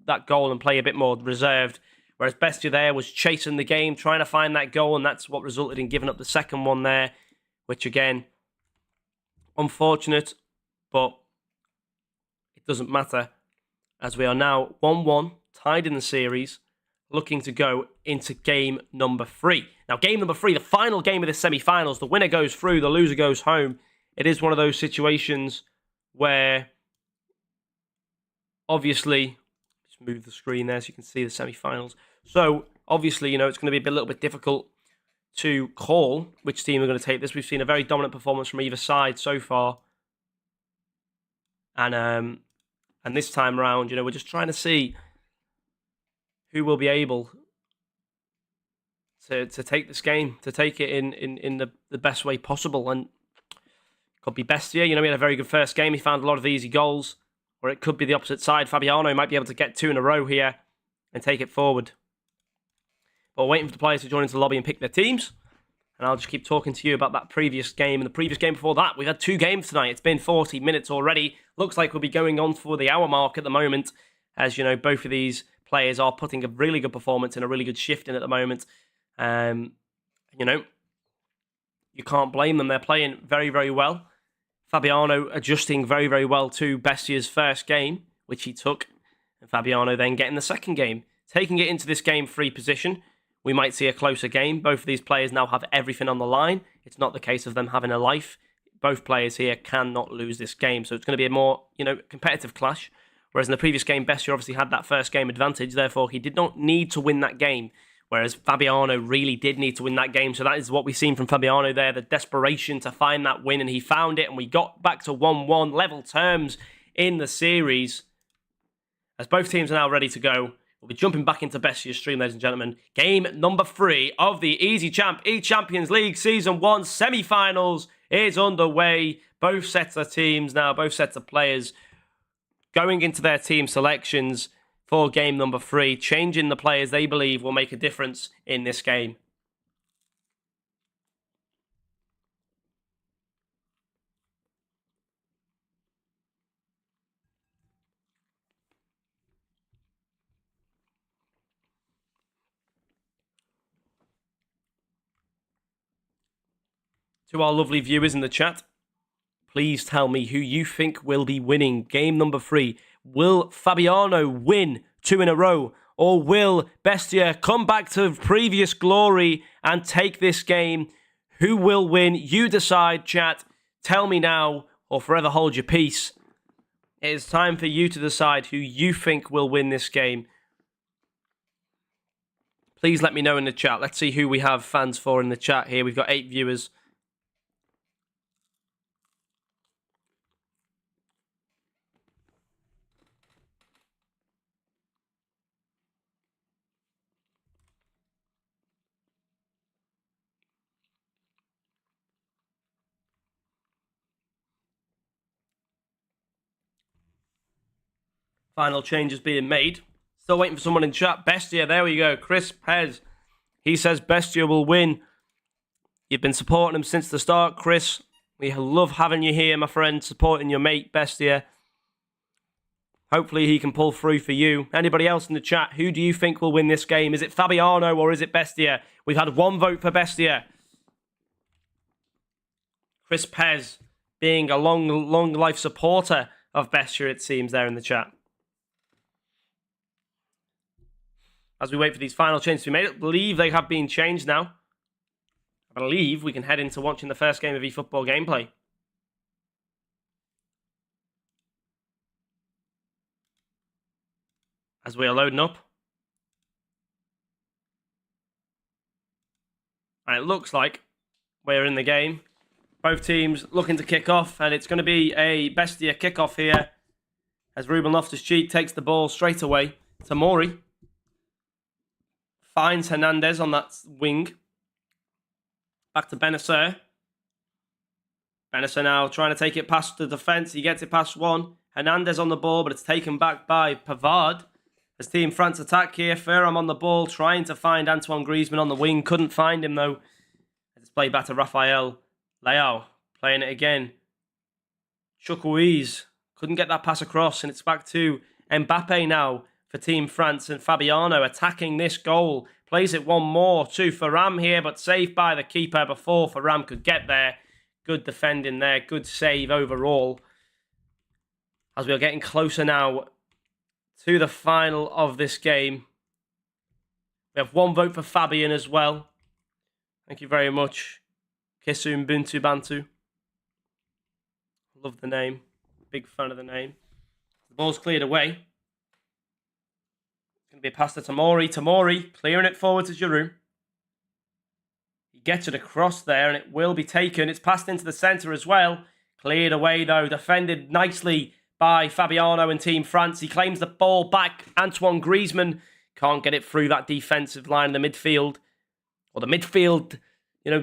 that goal and play a bit more reserved. Whereas Bestia there was chasing the game, trying to find that goal, and that's what resulted in giving up the second one there, which again, unfortunate, but it doesn't matter, as we are now 1-1, tied in the series, looking to go into game number 3. Now, game number 3, the final game of the semi-finals, the winner goes through, the loser goes home. It is one of those situations where, obviously, just move the screen there so you can see the semi-finals. So, obviously, it's going to be a little bit difficult to call which team are going to take this. We've seen a very dominant performance from either side so far. And this time around, we're just trying to see who will be able to take this game, to take it in the best way possible. And it could be Bestia. We had a very good first game. He found a lot of easy goals. Or it could be the opposite side. Fabiano might be able to get 2 in a row here and take it forward. But we're waiting for the players to join into the lobby and pick their teams. And I'll just keep talking to you about that previous game. And the previous game before that, we've had 2 games tonight. It's been 40 minutes already. Looks like we'll be going on for the hour mark at the moment. As both of these players are putting a really good performance and a really good shift in at the moment. You can't blame them. They're playing very, very well. Fabiano adjusting very, very well to Bestia's first game, which he took. And Fabiano then getting the second game. Taking it into this game 3 position. We might see a closer game. Both of these players now have everything on the line. It's not the case of them having a life. Both players here cannot lose this game. So it's going to be a more, competitive clash. Whereas in the previous game, Bestia obviously had that first game advantage. Therefore, he did not need to win that game. Whereas Fabiano really did need to win that game. So that is what we've seen from Fabiano there. The desperation to find that win. And he found it. And we got back to 1-1 level terms in the series. As both teams are now ready to go. We'll be jumping back into Bestia's stream, ladies and gentlemen. Game number 3 of the EasyChamp eChampions League Season 1 semi-finals is underway. Both sets of teams now, both sets of players going into their team selections for game number 3, changing the players they believe will make a difference in this game. To our lovely viewers in the chat, please tell me who you think will be winning game number 3. Will Fabiano win 2 in a row? Or will Bestia come back to previous glory and take this game? Who will win? You decide, chat. Tell me now or forever hold your peace. It is time for you to decide who you think will win this game. Please let me know in the chat. Let's see who we have fans for in the chat here. We've got 8 viewers. Final changes being made. Still waiting for someone in chat. Bestia, there we go. Chris Pez. He says Bestia will win. You've been supporting him since the start, Chris. We love having you here, my friend, supporting your mate, Bestia. Hopefully he can pull through for you. Anybody else in the chat, who do you think will win this game? Is it Fabiano or is it Bestia? We've had 1 vote for Bestia. Chris Pez being a long life supporter of Bestia, it seems, there in the chat. As we wait for these final changes to be made, I believe they have been changed now. I believe we can head into watching the first game of eFootball gameplay. As we are loading up. And it looks like we're in the game. Both teams looking to kick off, and it's going to be a Bestia kickoff here. As Ruben Loftus-Cheek takes the ball straight away. Tamori finds Hernandez on that wing. Back to Benacer. Benacer now trying to take it past the defence. He gets it past one. Hernandez on the ball, but it's taken back by Pavard. As Team France attack here. Ferram on the ball, trying to find Antoine Griezmann on the wing. Couldn't find him, though. It's played back to Rafael Leao. Playing it again. Chukwueze couldn't get that pass across, and it's back to Mbappe now for Team France, and Fabiano attacking this goal. Plays it one more to Ferram here, but saved by the keeper before Ferram could get there. Good defending there. Good save overall. As we are getting closer now to the final of this game. We have 1 vote for Fabian as well. Thank you very much. Kisu Mbuntu Bantu. Love the name. Big fan of the name. The ball's cleared away. It's going to be a pass to Tamori. Tamori clearing it forward to Giroud. He gets it across there and it will be taken. It's passed into the centre as well. Cleared away though. Defended nicely by Fabiano and Team France. He claims the ball back. Antoine Griezmann can't get it through that defensive line in the midfield. Or the midfield,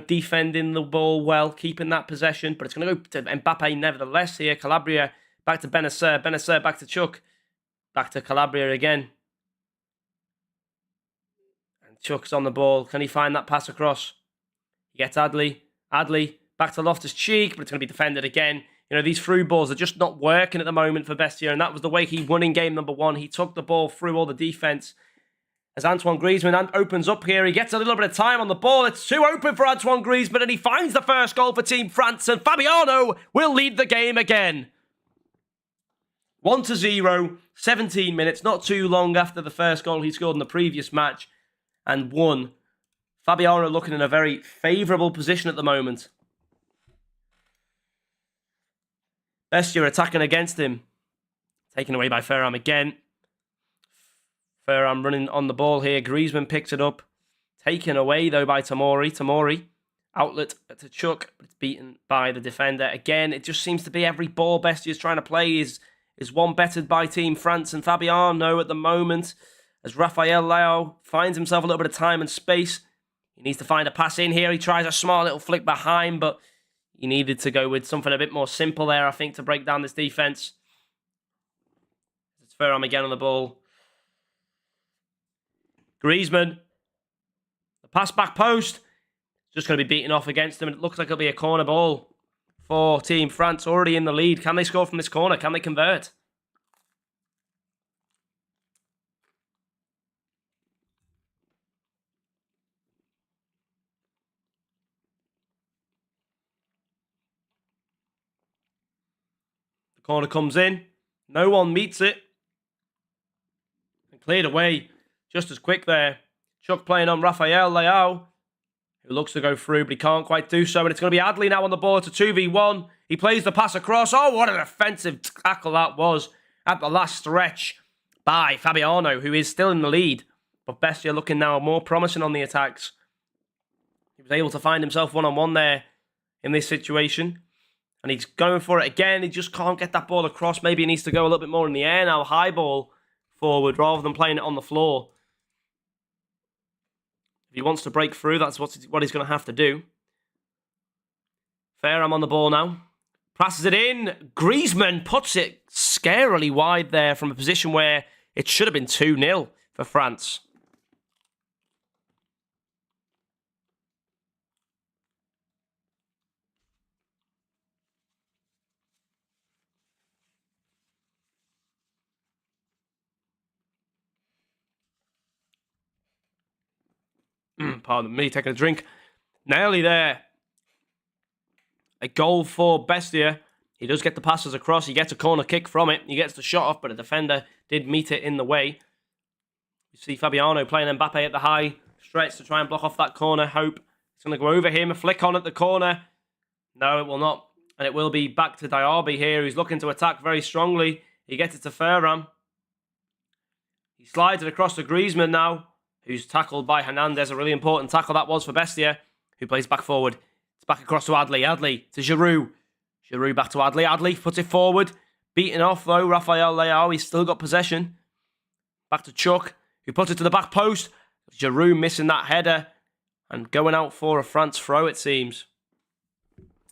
defending the ball well, keeping that possession. But it's going to go to Mbappe nevertheless here. Calabria back to Benacer. Benacer back to Chuck. Back to Calabria again. And Chuck's on the ball. Can he find that pass across? He gets Adley. Adley back to Loftus-Cheek, but it's going to be defended again. These through balls are just not working at the moment for Bestia, and that was the way he won in game number 1. He took the ball through all the defence. As Antoine Griezmann opens up here, he gets a little bit of time on the ball. It's too open for Antoine Griezmann, and he finds the first goal for Team France, and Fabiano will lead the game again. 1-0, 17 minutes, not too long after the first goal he scored in the previous match, and won. Fabiano looking in a very favourable position at the moment. Bestia attacking against him. Taken away by Ferram again. Ferram running on the ball here. Griezmann picks it up. Taken away, though, by Tamori. Tamori. Outlet to Chuck, but it's beaten by the defender. Again, it just seems to be every ball Bestia is trying to play is one bettered by Team France and Fabiano at the moment. As Rafael Leao finds himself a little bit of time and space. He needs to find a pass in here. He tries a small little flick behind, but he needed to go with something a bit more simple there, I think, to break down this defence. It's Ferram again on the ball. Griezmann. The pass back post. Just going to be beaten off against him. It looks like it'll be a corner ball for Team France. Already in the lead. Can they score from this corner? Can they convert? The corner comes in. No one meets it. And cleared away just as quick there. Chuck playing on Rafael Leao, who looks to go through, but he can't quite do so. And it's going to be Adley now on the ball. It's a 2v1. He plays the pass across. Oh, what an offensive tackle that was at the last stretch by Fabiano, who is still in the lead. But Bestia looking now more promising on the attacks. He was able to find himself one-on-one there in this situation. And he's going for it again. He just can't get that ball across. Maybe he needs to go a little bit more in the air now. High ball forward rather than playing it on the floor. If he wants to break through, that's what he's going to have to do. Fairham on the ball now. Passes it in. Griezmann puts it scarily wide there from a position where it should have been 2-0 for France. Pardon me, taking a drink. Nearly there. A goal for Bestia. He does get the passes across. He gets a corner kick from it. He gets the shot off, but a defender did meet it in the way. You see Fabiano playing Mbappe at the high stretch to try and block off that corner. Hope it's going to go over him. A flick on at the corner. No, it will not. And it will be back to Diaby here, who's looking to attack very strongly. He gets it to Fairham. He slides it across to Griezmann now, who's tackled by Hernandez. A really important tackle that was for Bestia, who plays back forward. It's back across to Adli. Adli to Giroud. Giroud back to Adli. Adli puts it forward. Beaten off, though. Rafael Leao, he's still got possession. Back to Chuck, who puts it to the back post. Giroud missing that header and going out for a France throw, it seems.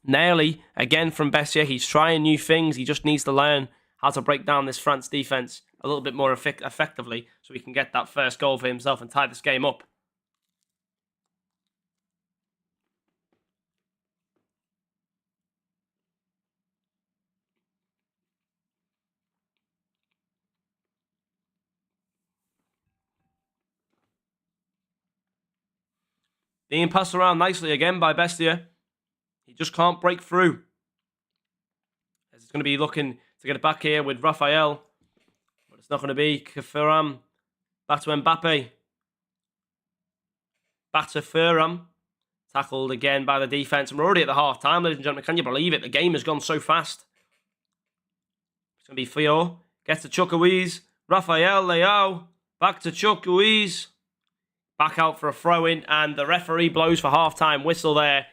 Nearly, again from Bessia. He's trying new things. He just needs to learn how to break down this France defence a little bit more effectively so he can get that first goal for himself and tie this game up. Being passed around nicely again by Bestia. He just can't break through. As it's going to be looking to get it back here with Rafael. But it's not going to be. Fairham. Back to Mbappe. Back to Fairham. Tackled again by the defence. And we're already at the half time, ladies and gentlemen. Can you believe it? The game has gone so fast. It's going to be Fio. Gets to Chukwueze. Rafael Leao. Back to Chukwueze. Back out for a throw-in. And the referee blows for half-time whistle there.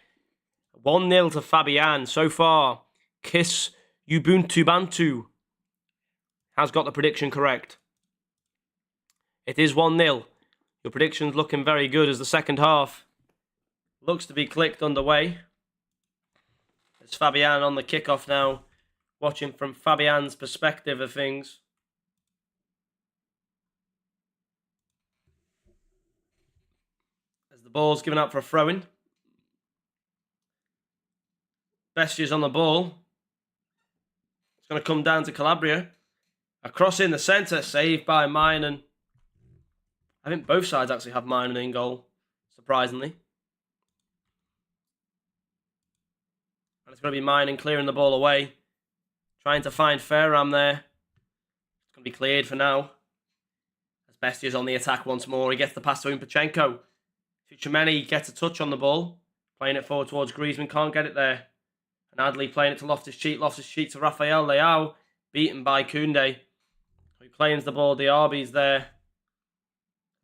1-0 to Fabian. So far, Kiss Ubuntu Bantu has got the prediction correct. It is 1-0. Your prediction's looking very good as the second half looks to be clicked underway. It's Fabian on the kickoff now, watching from Fabian's perspective of things. As the ball's given up for a throw-in. Bestia's on the ball. It's going to come down to Calabria. A cross in the centre, saved by Minen. I think both sides actually have Minen in goal, surprisingly. And it's going to be Minen clearing the ball away. Trying to find Fairham there. It's going to be cleared for now. As Bestia's on the attack once more. He gets the pass to Impachenko. Tchouameni gets a touch on the ball. Playing it forward towards Griezmann. Can't get it there. And Adli playing it to Loftus-Cheek. Loftus-Cheek to Rafael Leao. Beaten by Koundé. He claims the ball. Diaby's there.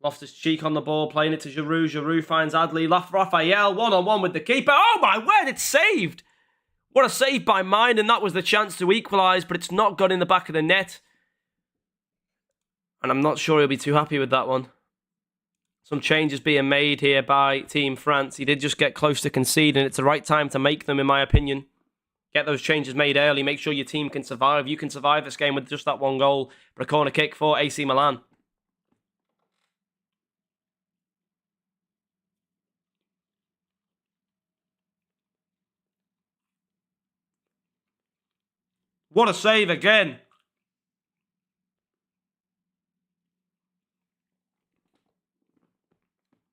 Loftus-Cheek on the ball. Playing it to Giroud. Giroud finds Adli. Rafael one-on-one with the keeper. Oh my word, it's saved. What a save by Mine. And that was the chance to equalise. But it's not got in the back of the net. And I'm not sure he'll be too happy with that one. Some changes being made here by Team France. He did just get close to conceding. It's the right time to make them, in my opinion. Get those changes made early. Make sure your team can survive. You can survive this game with just that one goal. But a corner kick for AC Milan. What a save again.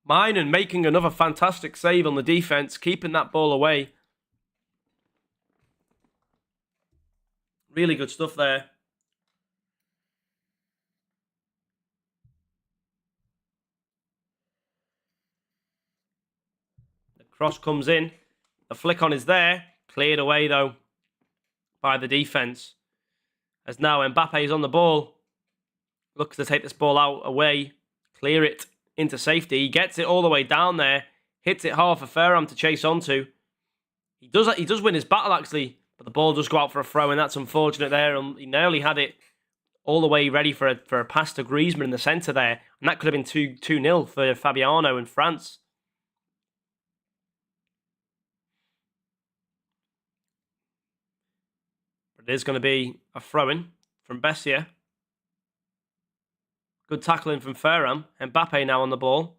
Minen making another fantastic save on the defence, keeping that ball away. Really good stuff there. The cross comes in. The flick on is there. Cleared away, though, by the defence. As now Mbappe is on the ball. Looks to take this ball out, away. Clear it. into safety. He gets it all the way down there, hits it hard for Ferram to chase onto. He does win his battle, actually, but the ball does go out for a throw, and that's unfortunate there. And he nearly had it all the way ready for a pass to Griezmann in the centre there, and that could have been 2-0 for Fabiano and France. But it is going to be a throw-in from Bessia. Good tackling from Ferram. Mbappe now on the ball.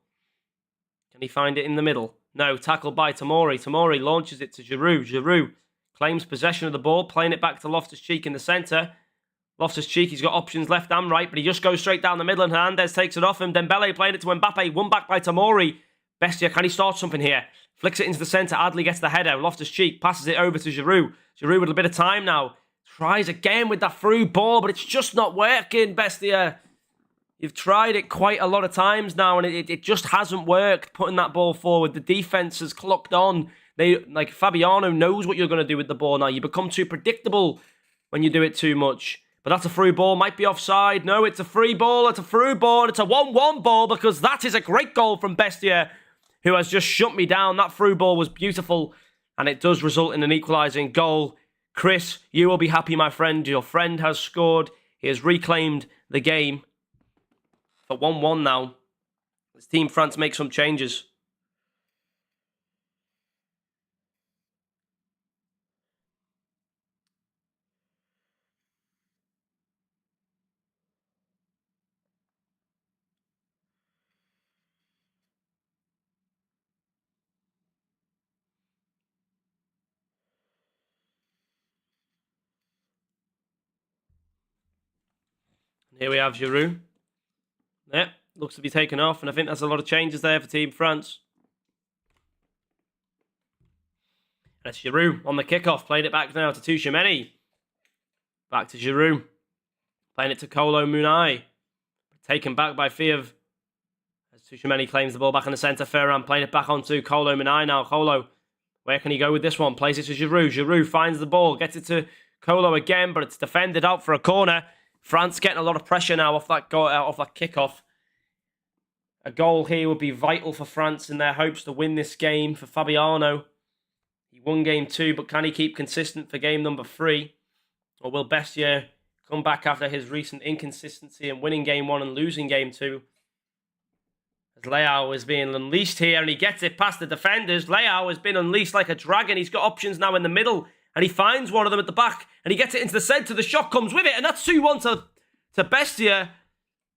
Can he find it in the middle? No, tackled by Tomori. Tomori launches it to Giroud. Giroud claims possession of the ball, playing it back to Loftus-Cheek in the centre. Loftus-Cheek, he's got options left and right, but he just goes straight down the middle, and Hernandez takes it off him. Dembele playing it to Mbappe, won back by Tomori. Bestia, can he start something here? Flicks it into the centre. Adli gets the header. Loftus-Cheek passes it over to Giroud. Giroud with a bit of time now. Tries again with that through ball, but it's just not working, Bestia. You've tried it quite a lot of times now, and it just hasn't worked, putting that ball forward. The defence has clocked on. Fabiano knows what you're going to do with the ball now. You become too predictable when you do it too much. But that's a through ball. Might be offside. No, it's a free ball. It's a through ball. It's a 1-1 ball, because that is a great goal from Bestia, who has just shut me down. That through ball was beautiful, and it does result in an equalising goal. Chris, you will be happy, my friend. Your friend has scored. He has reclaimed the game. For 1-1 now. This Team France make some changes. Here we have Giroud. Yeah, looks to be taken off, and I think that's a lot of changes there for Team France. That's Giroud on the kickoff, playing it back now to Tchouaméni. Back to Giroud. Playing it to Kolo Muani. Taken back by Fiev. As Tchouaméni claims the ball back in the centre. Ferran playing it back onto Kolo Muani now. Kolo, where can he go with this one? Plays it to Giroud. Giroud finds the ball, gets it to Kolo again, but it's defended out for a corner. France getting a lot of pressure now off that kickoff. A goal here would be vital for France in their hopes to win this game. For Fabiano, he won game 2, but can he keep consistent for game number 3? Or will Bestia come back after his recent inconsistency in winning game 1 and losing game 2? As Leao is being unleashed here, and he gets it past the defenders. Leao has been unleashed like a dragon. He's got options now in the middle, and he finds one of them at the back, and he gets it into the centre. The shot comes with it, and that's 2-1 to Bestia.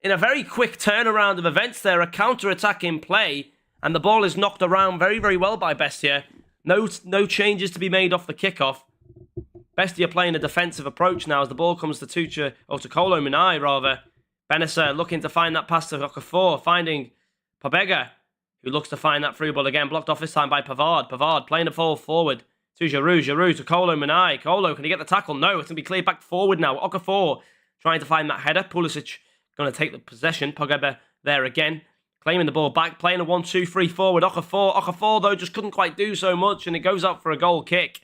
In a very quick turnaround of events there, a counter-attack in play, and the ball is knocked around very, very well by Bestia. No changes to be made off the kickoff. Bestia playing a defensive approach now as the ball comes to Kolo Muani, rather. Benessa looking to find that pass to Okafor, finding Pobega, who looks to find that through ball again, blocked off this time by Pavard. Pavard playing the ball forward to Giroud. Giroud to Kolo Muani. Kolo, can he get the tackle? No, it's going to be cleared back forward now. Okafor trying to find that header. Pulisic going to take the possession. Pogba there again, claiming the ball back, playing a 1-2-3 forward. Okafor, though, just couldn't quite do so much, and it goes up for a goal kick.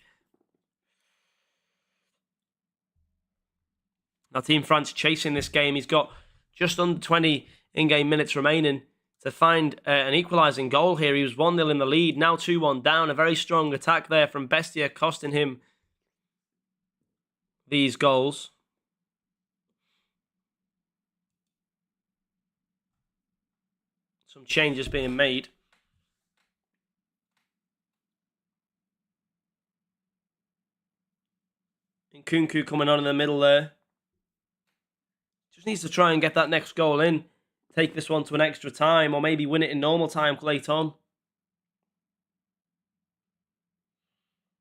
Now, Team France chasing this game. He's got just under 20 in-game minutes remaining to find an equalising goal here. He was 1-0 in the lead, now 2-1 down. A very strong attack there from Bestia, costing him these goals. Some changes being made. Nkunku coming on in the middle there. Just needs to try and get that next goal in. Take this one to an extra time, or maybe win it in normal time late on.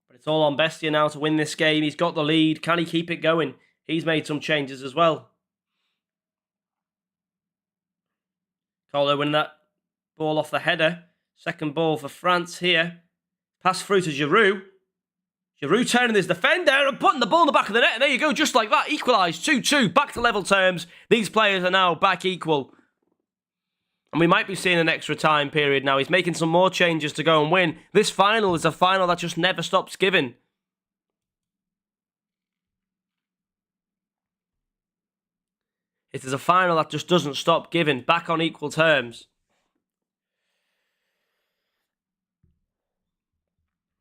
But it's all on Bestia now to win this game. He's got the lead. Can he keep it going? He's made some changes as well. Kolo winning that ball off the header. Second ball for France here. Pass through to Giroud. Giroud turning his defender and putting the ball in the back of the net. And there you go, just like that. Equalised 2-2. Back to level terms. These players are now back equal. And we might be seeing an extra time period now. He's making some more changes to go and win. This final is a final that just never stops giving. It is a final that just doesn't stop giving. Back on equal terms.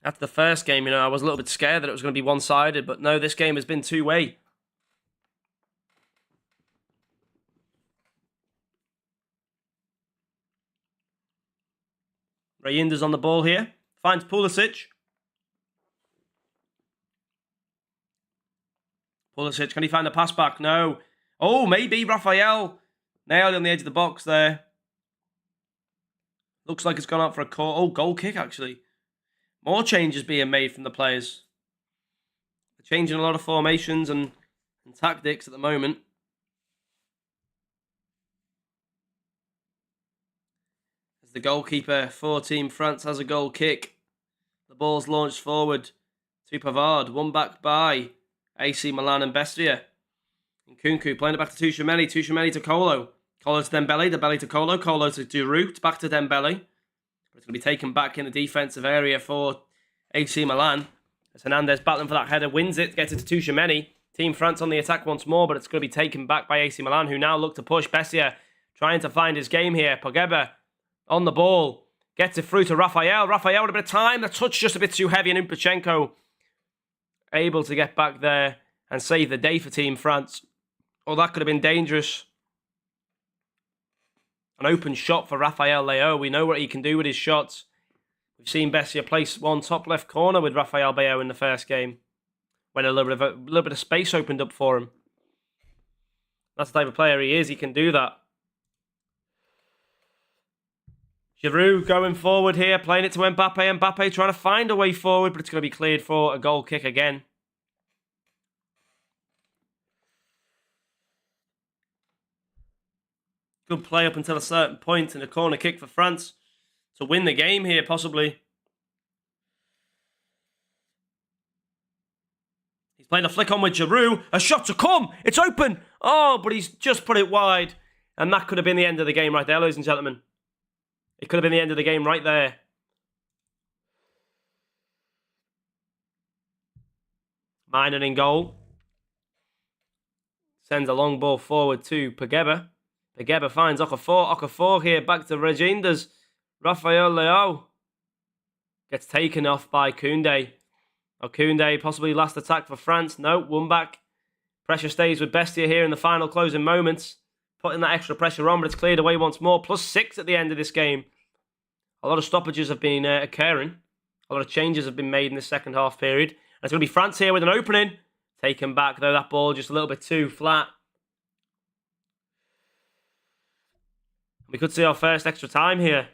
After the first game, I was a little bit scared that it was going to be one-sided, but no, this game has been two-way. Rayinder's on the ball here. Finds Pulisic. Pulisic, can he find a pass back? No. Oh, maybe Raphael nailed on the edge of the box there. Looks like it's gone out for a call. Oh, goal kick, actually. More changes being made from the players. They're changing a lot of formations and tactics at the moment. As the goalkeeper for Team France has a goal kick. The ball's launched forward to Pavard. Won back by AC Milan and Bestia. And Kunku playing it back to Tchouaméni. Tchouaméni to Kolo. Kolo to Dembele. Dembele to Kolo. Kolo to Giroud. Back to Dembele. But it's going to be taken back in the defensive area for AC Milan. As Hernandez battling for that header. Wins it. Gets it to Tchouaméni. Team France on the attack once more. But it's going to be taken back by AC Milan, who now look to push. Bestia trying to find his game here. Pogba on the ball. Gets it through to Raphael. Raphael with a bit of time. The touch just a bit too heavy. And Upachenko able to get back there and save the day for Team France. Oh, that could have been dangerous. An open shot for Raphael Leao. We know what he can do with his shots. We've seen Bessia place one top left corner with Raphael Leao in the first game, when a little bit of space opened up for him. That's the type of player he is. He can do that. Giroud going forward here, playing it to Mbappe. Mbappe trying to find a way forward, but it's going to be cleared for a goal kick again. Good play up until a certain point, and a corner kick for France to win the game here, possibly. He's playing a flick on with Giroud. A shot to come. It's open. Oh, but he's just put it wide. And that could have been the end of the game right there, ladies and gentlemen. It could have been the end of the game right there. Minen in goal. Sends a long ball forward to Pogba. Pogba finds Okafor. Okafor here back to Rayinder's. Raphael Leao gets taken off by Koundé. Koundé possibly last attack for France. No, one back. Pressure stays with Bestia here in the final closing moments. Putting that extra pressure on, but it's cleared away once more. +6 at the end of this game. A lot of stoppages have been occurring. A lot of changes have been made in the second half period. And it's going to be France here with an opening. Taken back, though, that ball just a little bit too flat. We could see our first extra time here.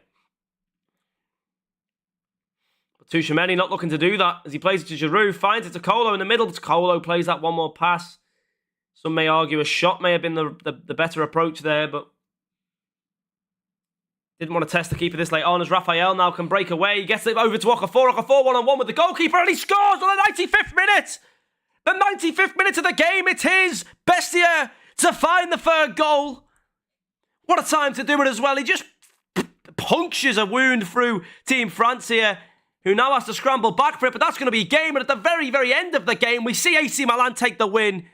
But Tchouaméni not looking to do that as he plays it to Giroud. Finds it to Kolo in the middle. Kolo plays that one more pass. Some may argue a shot may have been the better approach there, but didn't want to test the keeper this late on as Raphael now can break away. He gets it over to Okafor. Okafor one-on-one with the goalkeeper, and he scores on the 95th minute. The 95th minute of the game. It is Bestia to find the third goal. What a time to do it as well. He just punctures a wound through Team France here, who now has to scramble back for it, but that's going to be game. And at the very, very end of the game, we see AC Milan take the win.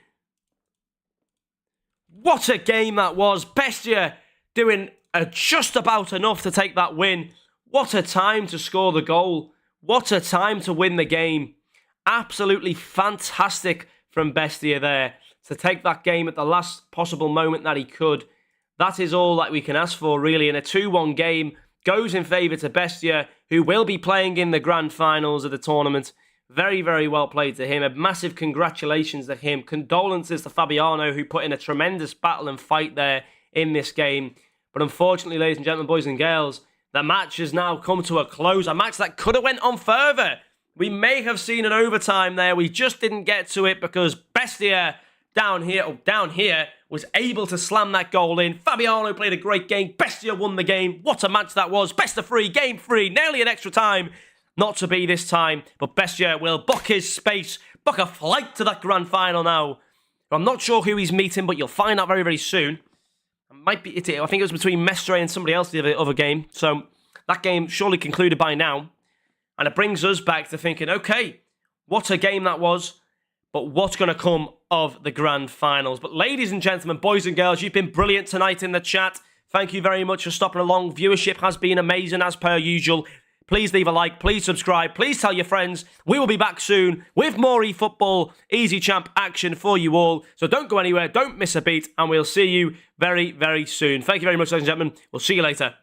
What a game that was. Bestia doing just about enough to take that win. What a time to score the goal. What a time to win the game. Absolutely fantastic from Bestia there to take that game at the last possible moment that he could. That is all that we can ask for, really. And a 2-1 game goes in favour to Bestia, who will be playing in the grand finals of the tournament. Very, very well played to him. A massive congratulations to him. Condolences to Fabiano, who put in a tremendous battle and fight there in this game. But unfortunately, ladies and gentlemen, boys and girls, the match has now come to a close. A match that could have went on further. We may have seen an overtime there. We just didn't get to it because Bestia down here was able to slam that goal in. Fabiano played a great game. Bestia won the game. What a match that was. Best of 3, game 3, nearly an extra time. Not to be this time, but Bestia will book his space, book a flight to that grand final now. I'm not sure who he's meeting, but you'll find out very, very soon. I think it was between Mestre and somebody else the other game. So that game surely concluded by now. And it brings us back to thinking, okay, what a game that was, but what's going to come of the grand finals. But ladies and gentlemen, boys and girls, you've been brilliant tonight in the chat. Thank you very much for stopping along. Viewership has been amazing as per usual. Please leave a like, please subscribe, please tell your friends. We will be back soon with more eFootball, EasyChamp action for you all. So don't go anywhere, don't miss a beat, and we'll see you very, very soon. Thank you very much, ladies and gentlemen. We'll see you later.